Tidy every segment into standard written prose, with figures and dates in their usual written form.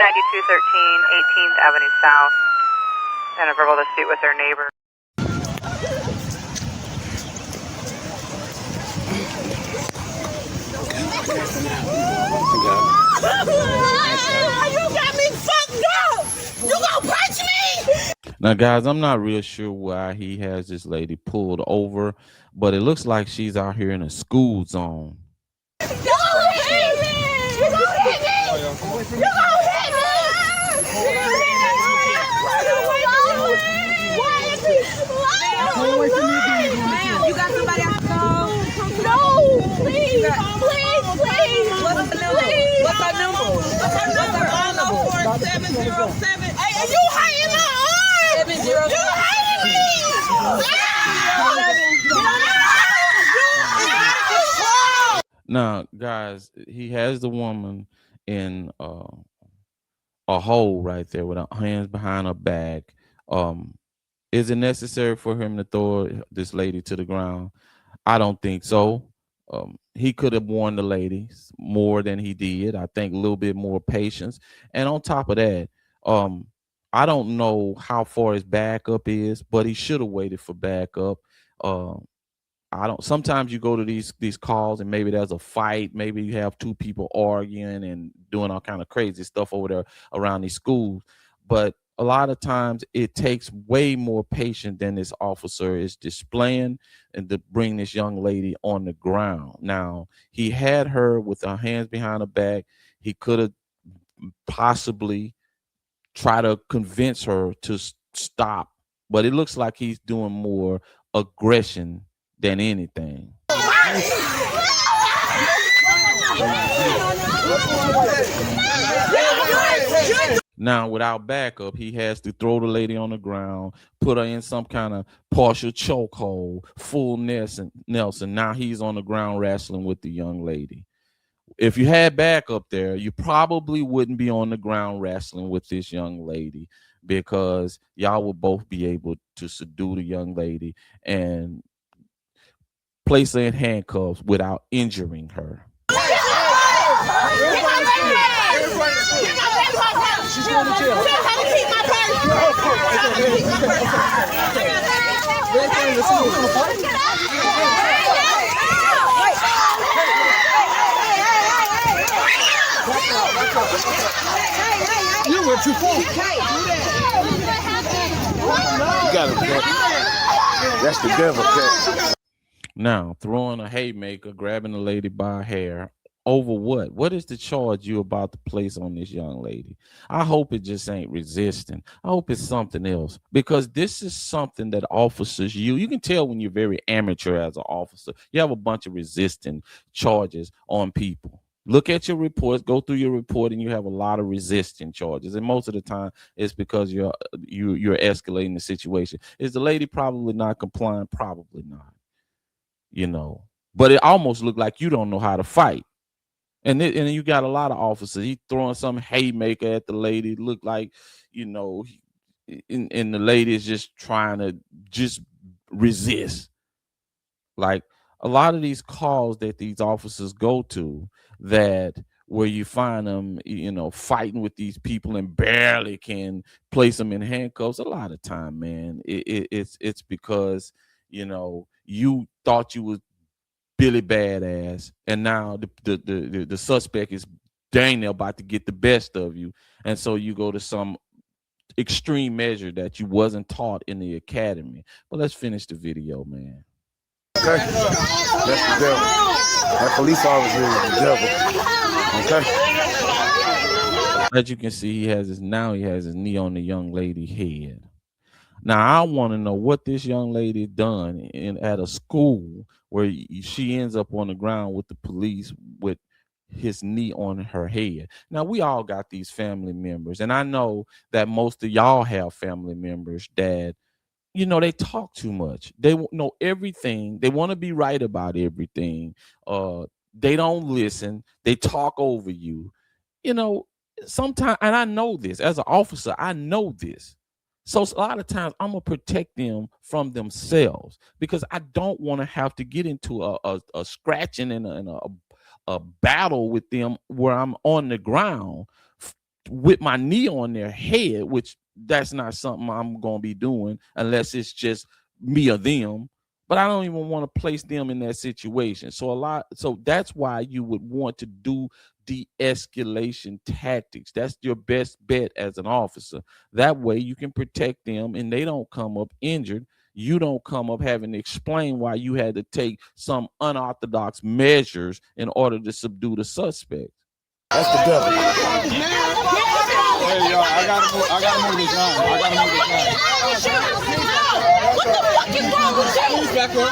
18th Avenue South, and a verbal dispute with their neighbor. You got me fucked up! You gonna punch me? Now, guys, I'm not real sure why he has this lady pulled over, but it looks like she's out here in a school zone. You gonna hit me! You gonna hit me! You gonna hit me! You got somebody else to call? No, please, please. What's the number? What's her number? What's her number? 707. Hey, are you hiding my arm? 707. You hiding me! Now, guys, he has the woman in a hole right there with her hands behind her back. Is it necessary for him to throw this lady to the ground? I don't think so. He could have warned the ladies more than he did. I think a little bit more patience. And on top of that, I don't know how far his backup is, but he should have waited for backup. Sometimes you go to these calls and maybe there's a fight, maybe you have two people arguing and doing all kind of crazy stuff over there around these schools. But a lot of times it takes way more patience than this officer is displaying and to bring this young lady on the ground. Now, he had her with her hands behind her back. He could have possibly tried to convince her to stop, but it looks like he's doing more aggression than anything. Now, without backup, he has to throw the lady on the ground, put her in some kind of partial chokehold, full Nelson. Now he's on the ground wrestling with the young lady. If you had backup there, you probably wouldn't be on the ground wrestling with this young lady, because y'all will both be able to subdue the young lady and place her in handcuffs without injuring her. She's going to jail. Keep my purse. You went too far. You got it. That's the devil, cat. Now, throwing a haymaker, grabbing the lady by her hair. Over what? What is the charge you about to place on this young lady? I hope it just ain't resisting. I hope it's something else, because this is something that officers, you can tell when you're very amateur as an officer. You have a bunch of resisting charges on people. Look at your reports, go through your report, and you have a lot of resisting charges. And most of the time, it's because you're escalating the situation. Is the lady probably not complying? Probably not. You know, but it almost looked like you don't know how to fight. And you got a lot of officers. He throwing some haymaker at the lady. It looked like, you know, and the lady is just trying to just resist. Like a lot of these calls that these officers go to, that where you find them, you know, fighting with these people and barely can place them in handcuffs. A lot of time, man, it's because, you know, you thought you was Billy Badass, and now the suspect is dang near about to get the best of you, and so you go to some extreme measure that you wasn't taught in the academy. But let's finish the video, man. Okay, that's the devil. That police officer is the devil. Okay. As you can see, he has his knee on the young lady's head. Now, I want to know what this young lady done at a school where she ends up on the ground with the police with his knee on her head. Now, we all got these family members, and I know that most of y'all have family members that, you know, they talk too much. They know everything. They want to be right about everything. They don't listen. They talk over you. You know, sometimes, and I know this as an officer, I know this. So a lot of times I'm gonna protect them from themselves, because I don't want to have to get into a scratching and a battle with them where I'm on the ground with my knee on their head, which that's not something I'm going to be doing unless it's just me or them. But I don't even want to place them in that situation. So that's why you would want to do de-escalation tactics. That's your best bet as an officer. That way you can protect them and they don't come up injured. You don't come up having to explain why you had to take some unorthodox measures in order to subdue the suspect. That's the devil. Hey, y'all, I gotta move this line. What the fuck is wrong with you? Get the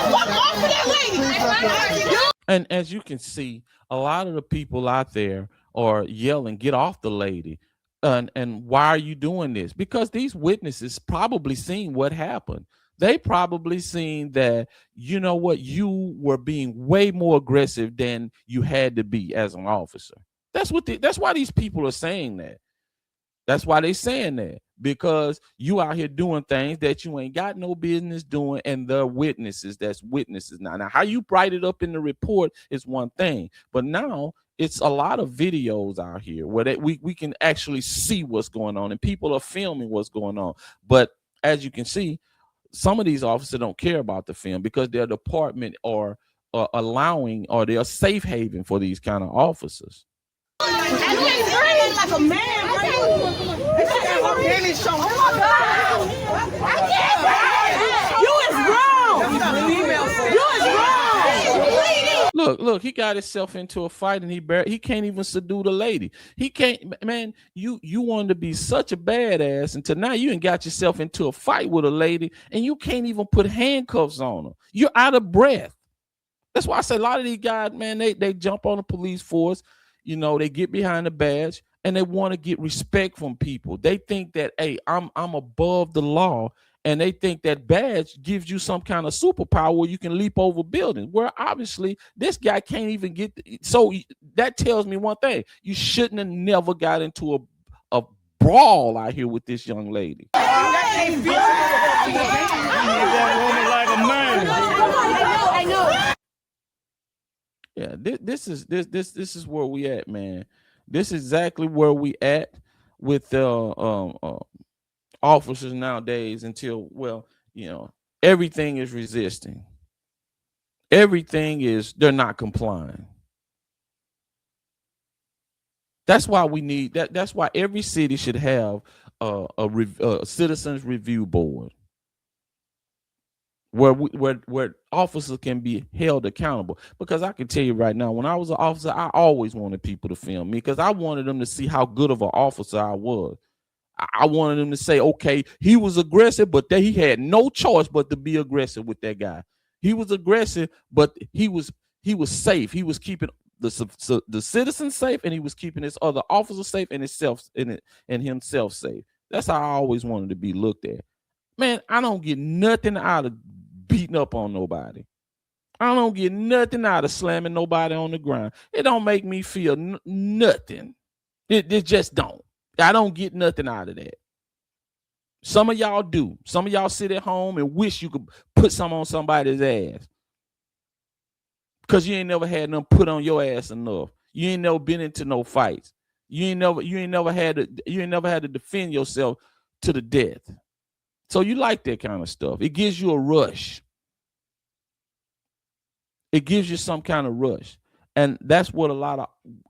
fuck off of that lady. And as you can see, a lot of the people out there are yelling, "Get off the lady." And why are you doing this? Because these witnesses probably seen what happened. They probably seen that, you know what, you were being way more aggressive than you had to be as an officer. That's why these people are saying that. That's why they saying that, because you out here doing things that you ain't got no business doing, and the witnesses, that's witnesses now. Now, how you write it up in the report is one thing, but now it's a lot of videos out here where we can actually see what's going on, and people are filming what's going on. But as you can see, some of these officers don't care about the film because their department are allowing, or they're safe haven for these kind of officers. And he's breathing like a man, bro. Oh my God. You is wrong. Look, he got himself into a fight and he can't even subdue the lady. He can't, man, you wanted to be such a badass until now you ain't got yourself into a fight with a lady and you can't even put handcuffs on her. You're out of breath. That's why I say a lot of these guys, man, they jump on the police force. You know, they get behind the badge and they want to get respect from people. They think that, hey, I'm above the law, and they think that badge gives you some kind of superpower where you can leap over buildings. Where obviously this guy can't even get. So that tells me one thing: you shouldn't have never got into a brawl out here with this young lady. Yeah, this is where we at, man. This is exactly where we at with officers nowadays. Until, well, you know, everything is resisting. Everything is, they're not complying. That's why we need that. That's why every city should have a citizens review board, where officers can be held accountable. Because I can tell you right now, when I was an officer, I always wanted people to film me because I wanted them to see how good of an officer I was. I wanted them to say, okay, he was aggressive, but he had no choice but to be aggressive with that guy. He was aggressive, but he was safe. He was keeping the citizens safe, and he was keeping his other officers safe and himself safe. That's how I always wanted to be looked at. Man, I don't get nothing out of beating up on nobody. I don't get nothing out of slamming nobody on the ground. It don't make me feel nothing. It just don't. I don't get nothing out of that. Some of y'all do. Some of y'all sit at home and wish you could put some on somebody's ass because you ain't never had them put on your ass enough. You ain't never been into no fights. You ain't never had to defend yourself to the death. So you like that kind of stuff. It gives you a rush. It gives you some kind of rush. And that's what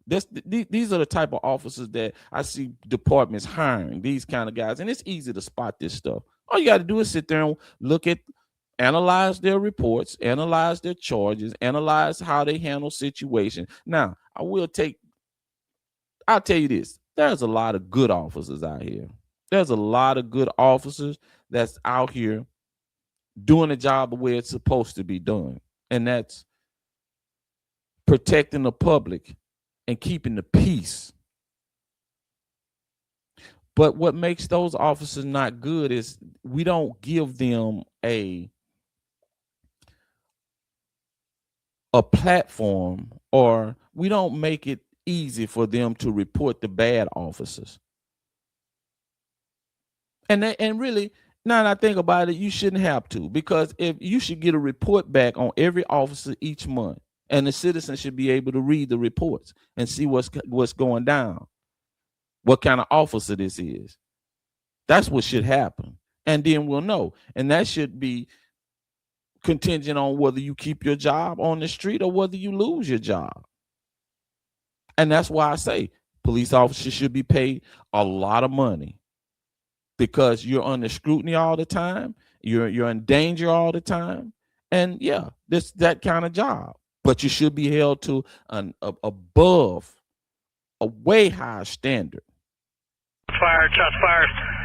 these are the type of officers that I see departments hiring, these kind of guys. And it's easy to spot this stuff. All you got to do is sit there and analyze their reports, analyze their charges, analyze how they handle situations. Now, I'll tell you this. There's a lot of good officers out here. There's a lot of good officers that's out here doing the job the way it's supposed to be done. And that's protecting the public and keeping the peace. But what makes those officers not good is we don't give them a platform, or we don't make it easy for them to report the bad officers. And really, now that I think about it, you shouldn't have to, because if you should get a report back on every officer each month, and the citizens should be able to read the reports and see what's going down. what kind of officer this is. That's what should happen. And then we'll know. And that should be contingent on whether you keep your job on the street or whether you lose your job. And that's why I say police officers should be paid a lot of money, because you're under scrutiny all the time. You're in danger all the time. And yeah, that kind of job. But you should be held to above a way higher standard. Fired, shots fired.